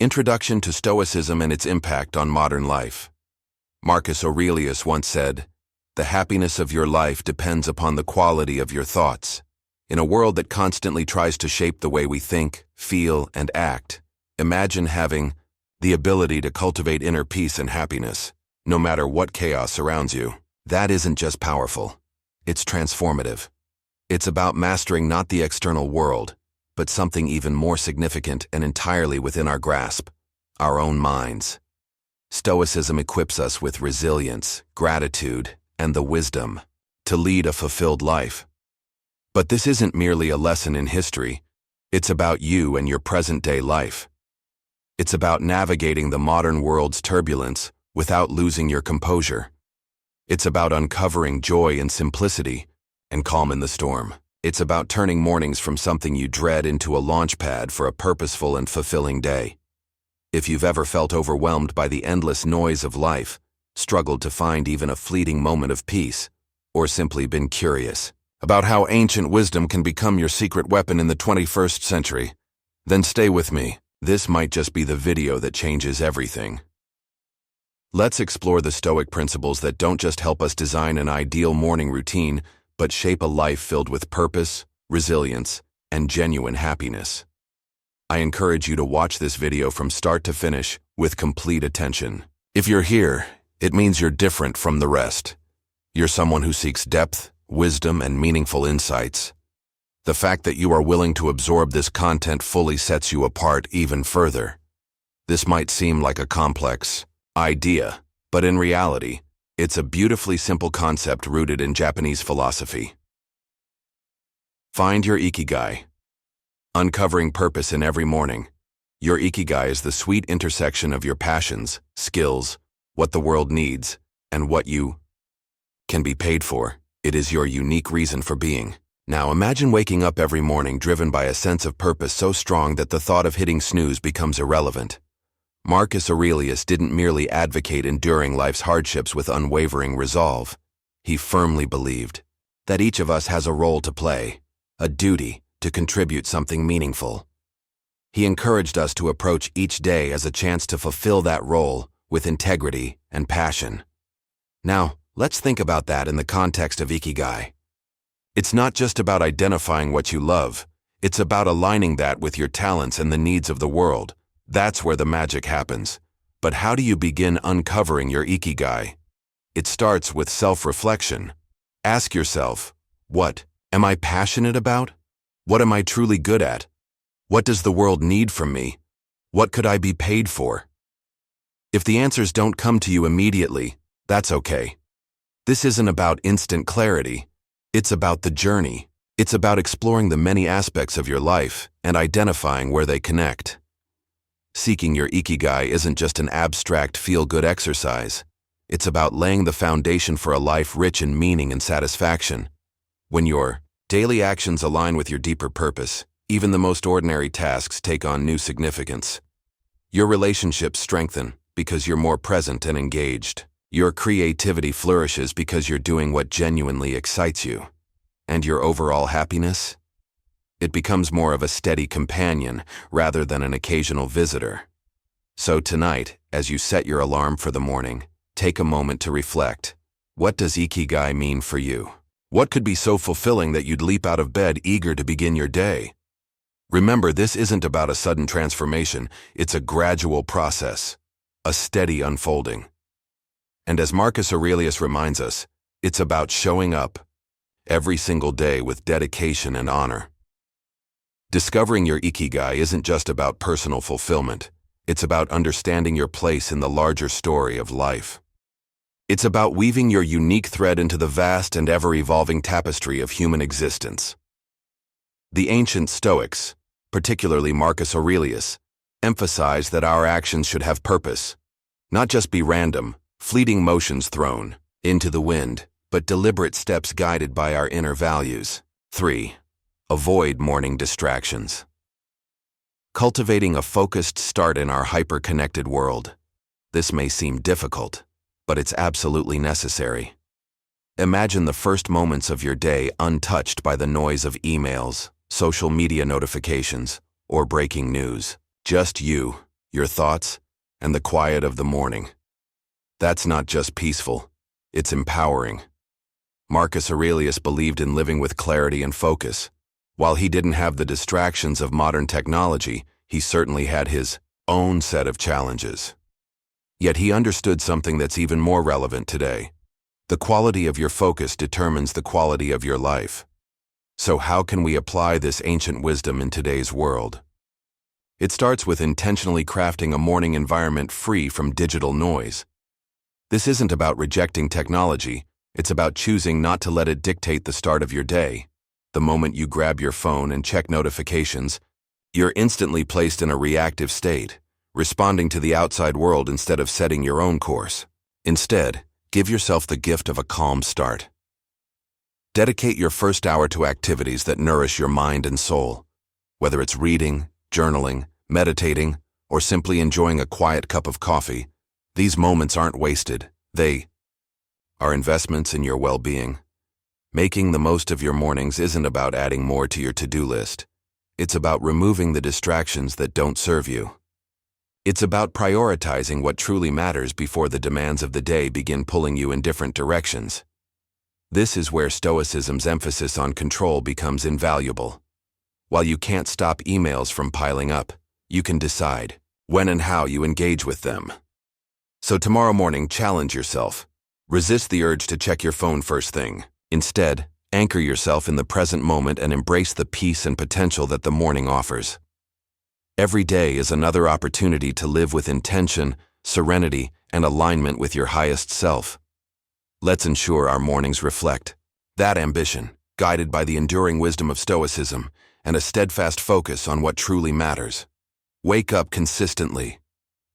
Introduction to Stoicism and its impact on modern life. Marcus Aurelius once said, "The happiness of your life depends upon the quality of your thoughts." In a world that constantly tries to shape the way we think, feel, and act, imagine having the ability to cultivate inner peace and happiness, no matter what chaos surrounds you. That isn't just powerful. It's transformative. It's about mastering not the external world, but something even more significant and entirely within our grasp, our own minds. Stoicism equips us with resilience, gratitude, and the wisdom to lead a fulfilled life. But this isn't merely a lesson in history. It's about you and your present-day life. It's about navigating the modern world's turbulence without losing your composure. It's about uncovering joy in simplicity and calm in the storm. It's about turning mornings from something you dread into a launch pad for a purposeful and fulfilling day. If you've ever felt overwhelmed by the endless noise of life, struggled to find even a fleeting moment of peace, or simply been curious about how ancient wisdom can become your secret weapon in the 21st century, then stay with me. This might just be the video that changes everything. Let's explore the Stoic principles that don't just help us design an ideal morning routine, but shape a life filled with purpose, resilience, and genuine happiness. I encourage you to watch this video from start to finish with complete attention. If you're here, it means you're different from the rest. You're someone who seeks depth, wisdom, and meaningful insights. The fact that you are willing to absorb this content fully sets you apart even further. This might seem like a complex idea, but in reality, it's a beautifully simple concept rooted in Japanese philosophy. Find your ikigai. Uncovering purpose in every morning. Your ikigai is the sweet intersection of your passions, skills, what the world needs, and what you can be paid for. It is your unique reason for being. Now imagine waking up every morning driven by a sense of purpose so strong that the thought of hitting snooze becomes irrelevant. Marcus Aurelius didn't merely advocate enduring life's hardships with unwavering resolve. He firmly believed that each of us has a role to play, a duty to contribute something meaningful. He encouraged us to approach each day as a chance to fulfill that role with integrity and passion. Now, let's think about that in the context of ikigai. It's not just about identifying what you love, it's about aligning that with your talents and the needs of the world. That's where the magic happens. But how do you begin uncovering your ikigai? It starts with self-reflection. Ask yourself, what am I passionate about? What am I truly good at? What does the world need from me? What could I be paid for? If the answers don't come to you immediately, that's okay. This isn't about instant clarity. It's about the journey. It's about exploring the many aspects of your life and identifying where they connect. Seeking your ikigai isn't just an abstract feel-good exercise. It's about laying the foundation for a life rich in meaning and satisfaction. When your daily actions align with your deeper purpose, even the most ordinary tasks take on new significance. Your relationships strengthen because you're more present and engaged. Your creativity flourishes because you're doing what genuinely excites you. And your overall happiness? It becomes more of a steady companion rather than an occasional visitor. So tonight, as you set your alarm for the morning, take a moment to reflect. What does ikigai mean for you? What could be so fulfilling that you'd leap out of bed eager to begin your day? Remember, this isn't about a sudden transformation. It's a gradual process, a steady unfolding. And as Marcus Aurelius reminds us, it's about showing up every single day with dedication and honor. Discovering your ikigai isn't just about personal fulfillment. It's about understanding your place in the larger story of life. It's about weaving your unique thread into the vast and ever-evolving tapestry of human existence. The ancient Stoics, particularly Marcus Aurelius, emphasized that our actions should have purpose, not just be random, fleeting motions thrown into the wind, but deliberate steps guided by our inner values. 3. Avoid morning distractions. Cultivating a focused start in our hyper-connected world. This may seem difficult, but it's absolutely necessary. Imagine the first moments of your day untouched by the noise of emails, social media notifications, or breaking news. Just you, your thoughts, and the quiet of the morning. That's not just peaceful, it's empowering. Marcus Aurelius believed in living with clarity and focus. While he didn't have the distractions of modern technology, he certainly had his own set of challenges. Yet he understood something that's even more relevant today. The quality of your focus determines the quality of your life. So how can we apply this ancient wisdom in today's world? It starts with intentionally crafting a morning environment free from digital noise. This isn't about rejecting technology, it's about choosing not to let it dictate the start of your day. The moment you grab your phone and check notifications, you're instantly placed in a reactive state, responding to the outside world instead of setting your own course. Instead, give yourself the gift of a calm start. Dedicate your first hour to activities that nourish your mind and soul. Whether it's reading, journaling, meditating, or simply enjoying a quiet cup of coffee, these moments aren't wasted. They are investments in your well-being. Making the most of your mornings isn't about adding more to your to-do list. It's about removing the distractions that don't serve you. It's about prioritizing what truly matters before the demands of the day begin pulling you in different directions. This is where Stoicism's emphasis on control becomes invaluable. While you can't stop emails from piling up, you can decide when and how you engage with them. So tomorrow morning, challenge yourself. Resist the urge to check your phone first thing. Instead, anchor yourself in the present moment and embrace the peace and potential that the morning offers. Every day is another opportunity to live with intention, serenity, and alignment with your highest self. Let's ensure our mornings reflect that ambition, guided by the enduring wisdom of Stoicism and a steadfast focus on what truly matters. Wake up consistently.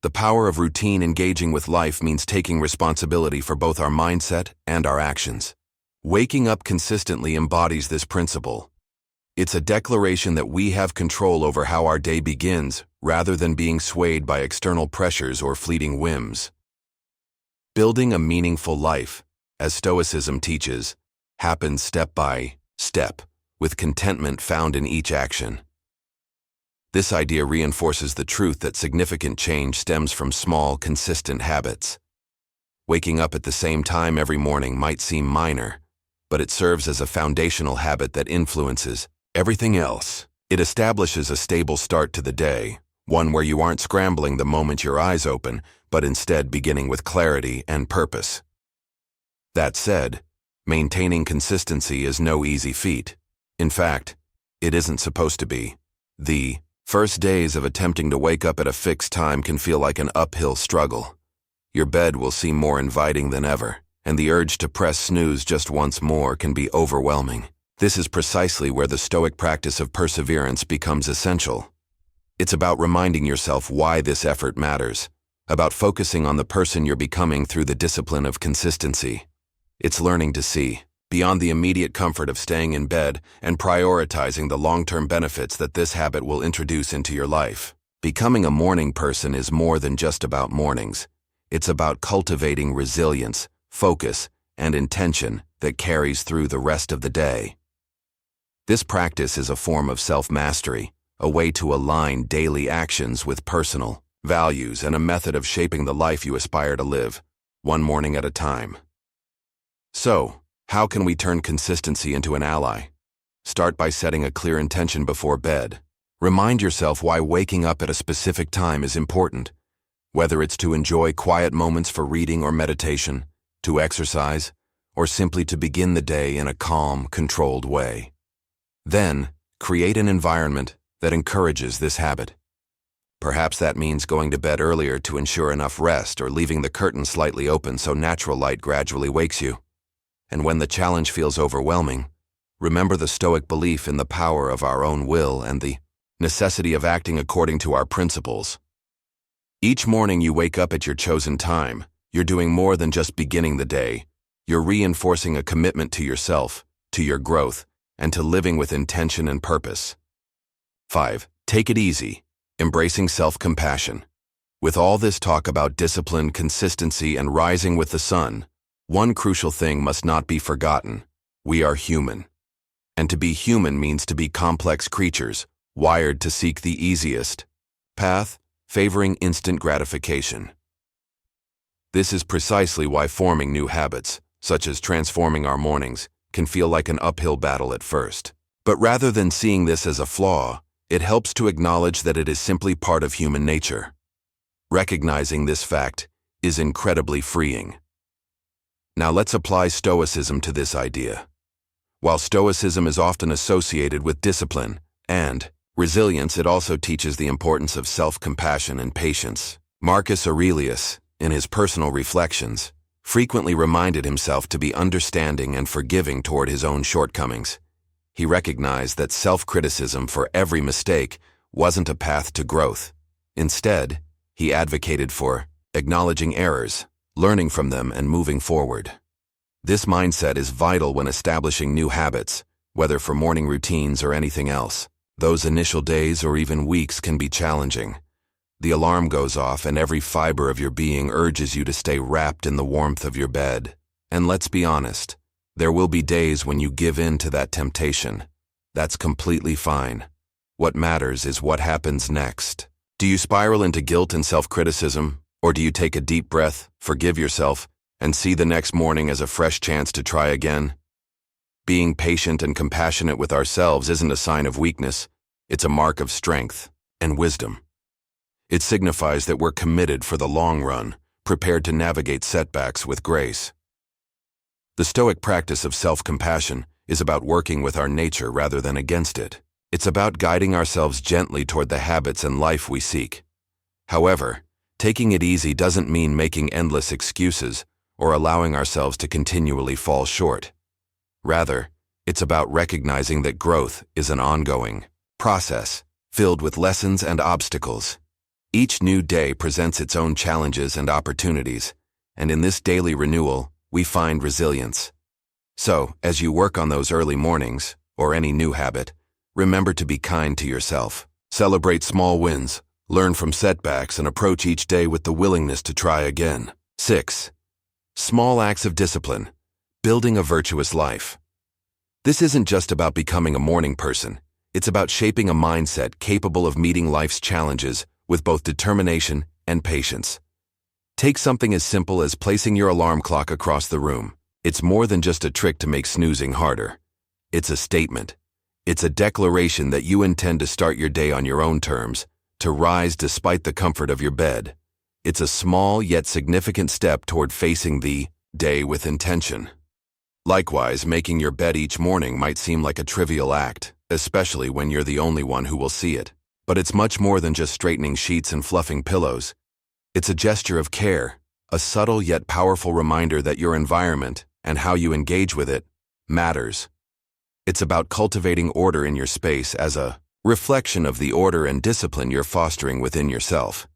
The power of routine engaging with life means taking responsibility for both our mindset and our actions. Waking up consistently embodies this principle. It's a declaration that we have control over how our day begins, rather than being swayed by external pressures or fleeting whims. Building a meaningful life, as Stoicism teaches, happens step by step, with contentment found in each action. This idea reinforces the truth that significant change stems from small, consistent habits. Waking up at the same time every morning might seem minor, but it serves as a foundational habit that influences everything else. It establishes a stable start to the day, one where you aren't scrambling the moment your eyes open, but instead beginning with clarity and purpose. That said, maintaining consistency is no easy feat. In fact, it isn't supposed to be. The first days of attempting to wake up at a fixed time can feel like an uphill struggle. Your bed will seem more inviting than ever, and the urge to press snooze just once more can be overwhelming. This is precisely where the Stoic practice of perseverance becomes essential. It's about reminding yourself why this effort matters, about focusing on the person you're becoming through the discipline of consistency. It's learning to see beyond the immediate comfort of staying in bed and prioritizing the long-term benefits that this habit will introduce into your life. Becoming a morning person is more than just about mornings. It's about cultivating resilience, focus, and intention that carries through the rest of the day. This practice is a form of self-mastery, a way to align daily actions with personal values and a method of shaping the life you aspire to live, one morning at a time. So, how can we turn consistency into an ally? Start by setting a clear intention before bed. Remind yourself why waking up at a specific time is important, whether it's to enjoy quiet moments for reading or meditation, to exercise, or simply to begin the day in a calm, controlled way. Then, create an environment that encourages this habit. Perhaps that means going to bed earlier to ensure enough rest or leaving the curtain slightly open so natural light gradually wakes you. And when the challenge feels overwhelming, remember the Stoic belief in the power of our own will and the necessity of acting according to our principles. Each morning you wake up at your chosen time, you're doing more than just beginning the day. You're reinforcing a commitment to yourself, to your growth, and to living with intention and purpose. 5. Take it easy, embracing self-compassion. With all this talk about discipline, consistency, and rising with the sun, one crucial thing must not be forgotten. We are human. And to be human means to be complex creatures, wired to seek the easiest path favoring instant gratification. This is precisely why forming new habits, such as transforming our mornings, can feel like an uphill battle at first. But rather than seeing this as a flaw, it helps to acknowledge that it is simply part of human nature. Recognizing this fact is incredibly freeing. Now let's apply Stoicism to this idea. While Stoicism is often associated with discipline and resilience, it also teaches the importance of self-compassion and patience. Marcus Aurelius, in his personal reflections, frequently reminded himself to be understanding and forgiving toward his own shortcomings. He recognized that self-criticism for every mistake wasn't a path to growth. Instead, he advocated for acknowledging errors, learning from them, and moving forward. This mindset is vital when establishing new habits, whether for morning routines or anything else. Those initial days or even weeks can be challenging. The alarm goes off and every fiber of your being urges you to stay wrapped in the warmth of your bed. And let's be honest, there will be days when you give in to that temptation. That's completely fine. What matters is what happens next. Do you spiral into guilt and self-criticism, or do you take a deep breath, forgive yourself, and see the next morning as a fresh chance to try again? Being patient and compassionate with ourselves isn't a sign of weakness, it's a mark of strength and wisdom. It signifies that we're committed for the long run, prepared to navigate setbacks with grace. The Stoic practice of self-compassion is about working with our nature rather than against it. It's about guiding ourselves gently toward the habits and life we seek. However, taking it easy doesn't mean making endless excuses or allowing ourselves to continually fall short. Rather, it's about recognizing that growth is an ongoing process filled with lessons and obstacles. Each new day presents its own challenges and opportunities, and in this daily renewal, we find resilience. So, as you work on those early mornings, or any new habit, remember to be kind to yourself. Celebrate small wins, learn from setbacks, and approach each day with the willingness to try again. 6. Small acts of discipline, building a virtuous life. This isn't just about becoming a morning person. It's about shaping a mindset capable of meeting life's challenges with both determination and patience. Take something as simple as placing your alarm clock across the room. It's more than just a trick to make snoozing harder. It's a statement. It's a declaration that you intend to start your day on your own terms, to rise despite the comfort of your bed. It's a small yet significant step toward facing the day with intention. Likewise, making your bed each morning might seem like a trivial act, especially when you're the only one who will see it. But it's much more than just straightening sheets and fluffing pillows. It's a gesture of care, a subtle yet powerful reminder that your environment, and how you engage with it, matters. It's about cultivating order in your space as a reflection of the order and discipline you're fostering within yourself.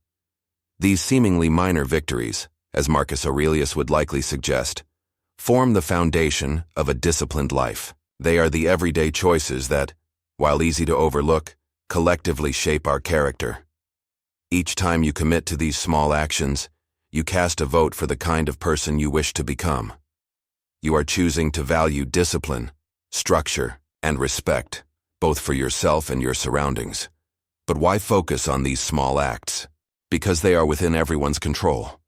These seemingly minor victories, as Marcus Aurelius would likely suggest, form the foundation of a disciplined life. They are the everyday choices that, while easy to overlook, collectively shape our character. Each time you commit to these small actions, you cast a vote for the kind of person you wish to become. You are choosing to value discipline, structure, and respect, both for yourself and your surroundings. But why focus on these small acts? Because they are within everyone's control.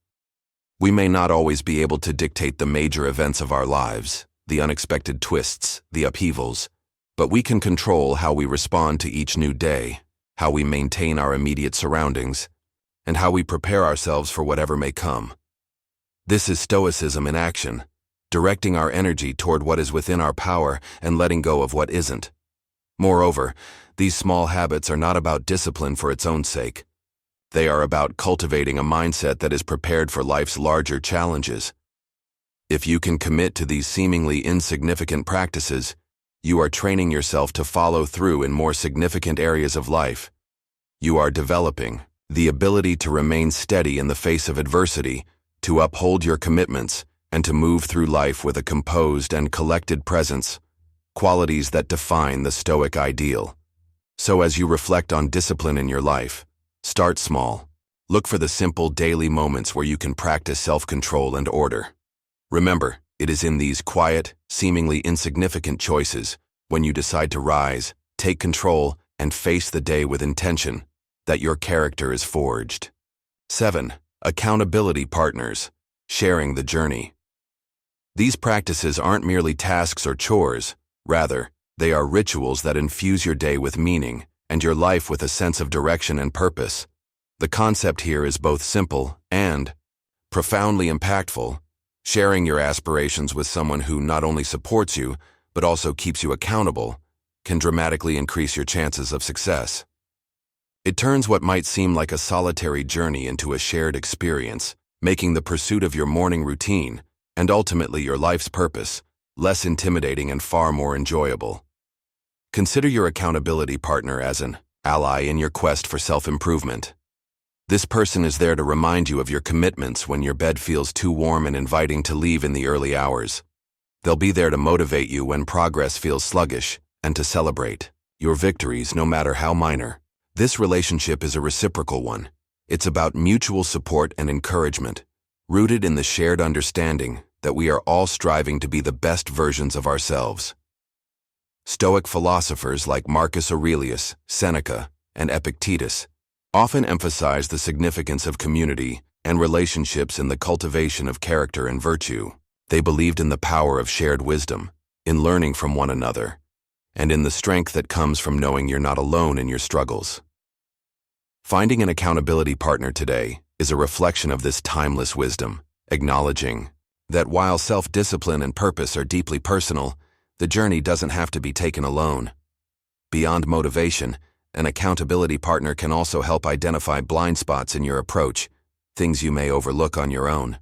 We may not always be able to dictate the major events of our lives, the unexpected twists, the upheavals, but we can control how we respond to each new day, how we maintain our immediate surroundings, and how we prepare ourselves for whatever may come. This is Stoicism in action, directing our energy toward what is within our power and letting go of what isn't. Moreover, these small habits are not about discipline for its own sake. They are about cultivating a mindset that is prepared for life's larger challenges. If you can commit to these seemingly insignificant practices, you are training yourself to follow through in more significant areas of life. You are developing the ability to remain steady in the face of adversity, to uphold your commitments, and to move through life with a composed and collected presence, qualities that define the Stoic ideal. So as you reflect on discipline in your life, start small. Look for the simple daily moments where you can practice self-control and order. Remember, it is in these quiet, seemingly insignificant choices, when you decide to rise, take control, and face the day with intention, that your character is forged. 7. Accountability partners, sharing the journey. These practices aren't merely tasks or chores. Rather, they are rituals that infuse your day with meaning and your life with a sense of direction and purpose. The concept here is both simple and profoundly impactful. Sharing your aspirations with someone who not only supports you, but also keeps you accountable, can dramatically increase your chances of success. It turns what might seem like a solitary journey into a shared experience, making the pursuit of your morning routine, and ultimately your life's purpose, less intimidating and far more enjoyable. Consider your accountability partner as an ally in your quest for self-improvement. This person is there to remind you of your commitments when your bed feels too warm and inviting to leave in the early hours. They'll be there to motivate you when progress feels sluggish and to celebrate your victories, no matter how minor. This relationship is a reciprocal one. It's about mutual support and encouragement, rooted in the shared understanding that we are all striving to be the best versions of ourselves. Stoic philosophers like Marcus Aurelius, Seneca, and Epictetus often emphasize the significance of community and relationships in the cultivation of character and virtue. They believed in the power of shared wisdom, in learning from one another, and in the strength that comes from knowing you're not alone in your struggles. Finding an accountability partner today is a reflection of this timeless wisdom, acknowledging that while self-discipline and purpose are deeply personal, the journey doesn't have to be taken alone. Beyond motivation, an accountability partner can also help identify blind spots in your approach, things you may overlook on your own.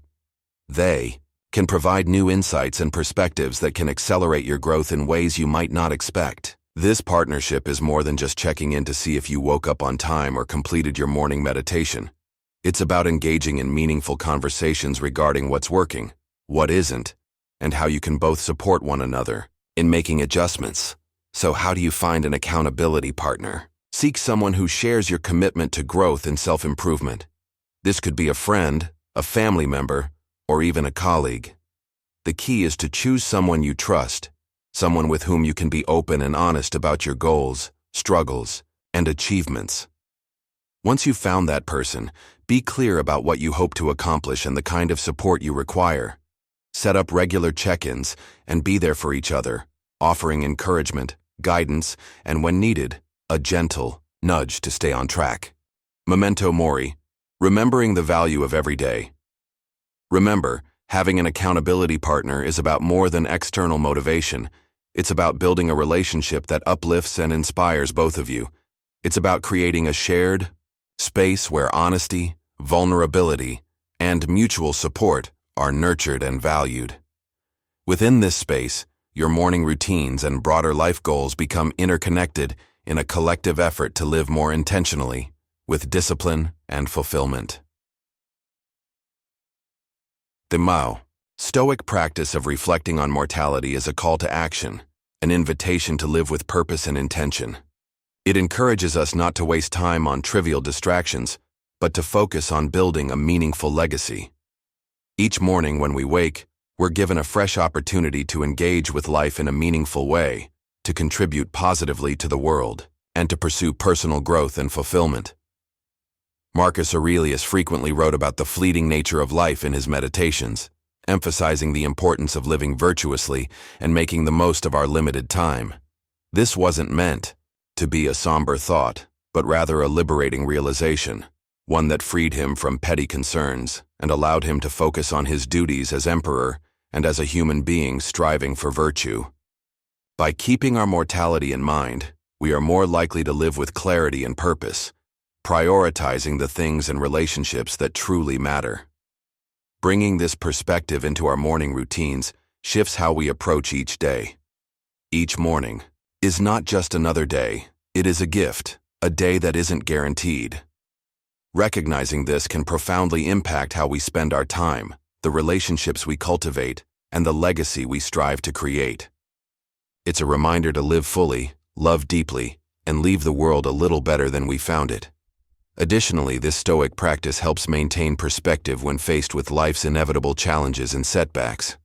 They can provide new insights and perspectives that can accelerate your growth in ways you might not expect. This partnership is more than just checking in to see if you woke up on time or completed your morning meditation. It's about engaging in meaningful conversations regarding what's working, what isn't, and how you can both support one another in making adjustments. So how do you find an accountability partner? Seek someone who shares your commitment to growth and self-improvement. This could be a friend, a family member, or even a colleague. The key is to choose someone you trust, someone with whom you can be open and honest about your goals, struggles, and achievements. Once you've found that person, be clear about what you hope to accomplish and the kind of support you require. Set up regular check-ins and be there for each other, offering encouragement, guidance, and when needed, a gentle nudge to stay on track. Memento mori, remembering the value of every day. Remember, having an accountability partner is about more than external motivation. It's about building a relationship that uplifts and inspires both of you. It's about creating a shared space where honesty, vulnerability, and mutual support are nurtured and valued. Within this space, your morning routines and broader life goals become interconnected in a collective effort to live more intentionally, with discipline and fulfillment. The Mao, Stoic practice of reflecting on mortality is a call to action, an invitation to live with purpose and intention. It encourages us not to waste time on trivial distractions, but to focus on building a meaningful legacy. Each morning when we wake, we're given a fresh opportunity to engage with life in a meaningful way, to contribute positively to the world, and to pursue personal growth and fulfillment. Marcus Aurelius frequently wrote about the fleeting nature of life in his meditations, emphasizing the importance of living virtuously and making the most of our limited time. This wasn't meant to be a somber thought, but rather a liberating realization, one that freed him from petty concerns and allowed him to focus on his duties as emperor and as a human being striving for virtue. By keeping our mortality in mind, we are more likely to live with clarity and purpose, prioritizing the things and relationships that truly matter. Bringing this perspective into our morning routines shifts how we approach each day. Each morning is not just another day, it is a gift, a day that isn't guaranteed. Recognizing this can profoundly impact how we spend our time, the relationships we cultivate, and the legacy we strive to create. It's a reminder to live fully, love deeply, and leave the world a little better than we found it. Additionally, this Stoic practice helps maintain perspective when faced with life's inevitable challenges and setbacks.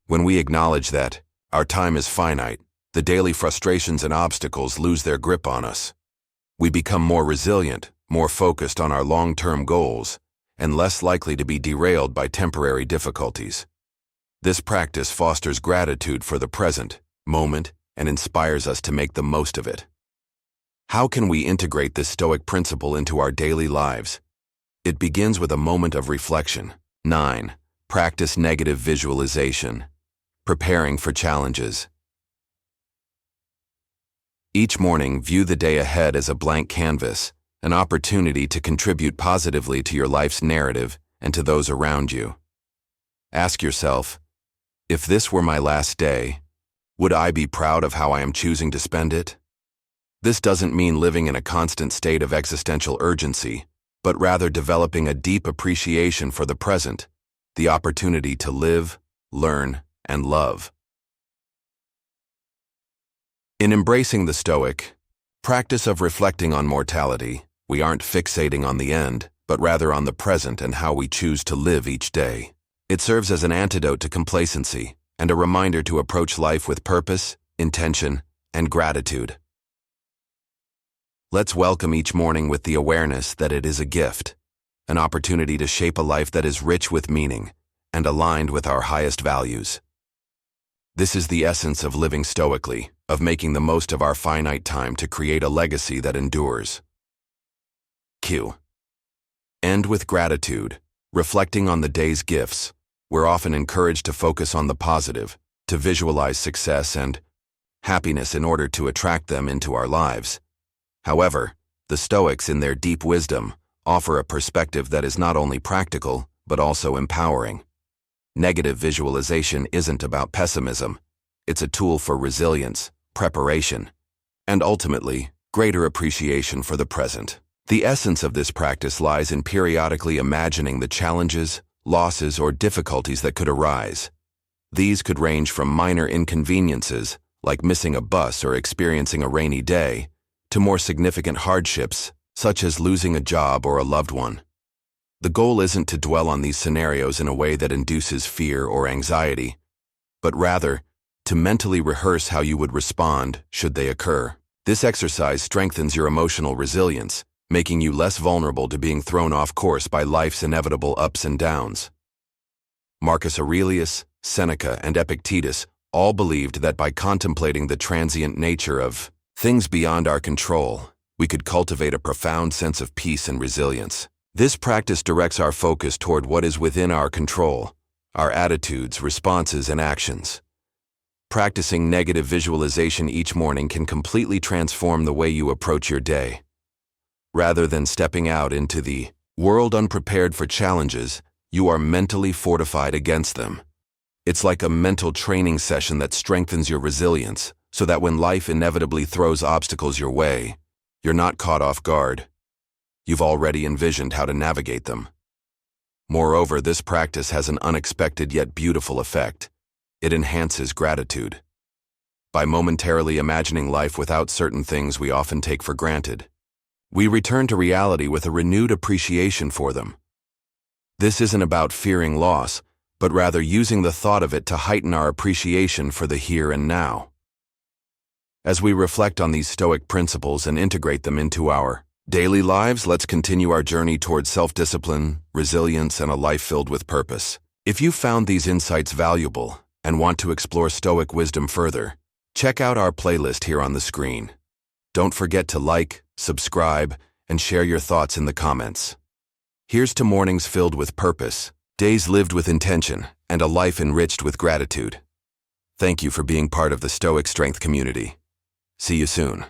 When we acknowledge that our time is finite, the daily frustrations and obstacles lose their grip on us. We become more resilient, more focused on our long-term goals, and less likely to be derailed by temporary difficulties. This practice fosters gratitude for the present moment and inspires us to make the most of it. How can we integrate this Stoic principle into our daily lives? It begins with a moment of reflection. 9. Practice negative visualization. Preparing for challenges. Each morning, view the day ahead as a blank canvas, an opportunity to contribute positively to your life's narrative and to those around you. Ask yourself, if this were my last day, would I be proud of how I am choosing to spend it? This doesn't mean living in a constant state of existential urgency, but rather developing a deep appreciation for the present, the opportunity to live, learn, and love. In embracing the Stoic practice of reflecting on mortality, we aren't fixating on the end, but rather on the present and how we choose to live each day. It serves as an antidote to complacency and a reminder to approach life with purpose, intention, and gratitude. Let's welcome each morning with the awareness that it is a gift, an opportunity to shape a life that is rich with meaning and aligned with our highest values. This is the essence of living stoically, of making the most of our finite time to create a legacy that endures. Q. End with gratitude. Reflecting on the day's gifts, we're often encouraged to focus on the positive, to visualize success and happiness in order to attract them into our lives. However, the Stoics, in their deep wisdom, offer a perspective that is not only practical, but also empowering. Negative visualization isn't about pessimism. It's a tool for resilience, preparation, and ultimately, greater appreciation for the present. The essence of this practice lies in periodically imagining the challenges, losses, or difficulties that could arise. These could range from minor inconveniences, like missing a bus or experiencing a rainy day, to more significant hardships, such as losing a job or a loved one. The goal isn't to dwell on these scenarios in a way that induces fear or anxiety, but rather to mentally rehearse how you would respond should they occur. This exercise strengthens your emotional resilience, making you less vulnerable to being thrown off course by life's inevitable ups and downs. Marcus Aurelius, Seneca, and Epictetus all believed that by contemplating the transient nature of things beyond our control, we could cultivate a profound sense of peace and resilience. This practice directs our focus toward what is within our control, our attitudes, responses, and actions. Practicing negative visualization each morning can completely transform the way you approach your day. Rather than stepping out into the world unprepared for challenges, you are mentally fortified against them. It's like a mental training session that strengthens your resilience, so that when life inevitably throws obstacles your way, you're not caught off guard. You've already envisioned how to navigate them. Moreover, this practice has an unexpected yet beautiful effect. It enhances gratitude. By momentarily imagining life without certain things we often take for granted, we return to reality with a renewed appreciation for them. This isn't about fearing loss, but rather using the thought of it to heighten our appreciation for the here and now. As we reflect on these Stoic principles and integrate them into our daily lives, let's continue our journey towards self-discipline, resilience, and a life filled with purpose. If you found these insights valuable and want to explore Stoic wisdom further, check out our playlist here on the screen. Don't forget to like, subscribe, and share your thoughts in the comments. Here's to mornings filled with purpose, days lived with intention, and a life enriched with gratitude. Thank you for being part of the Stoic Strength community. See you soon.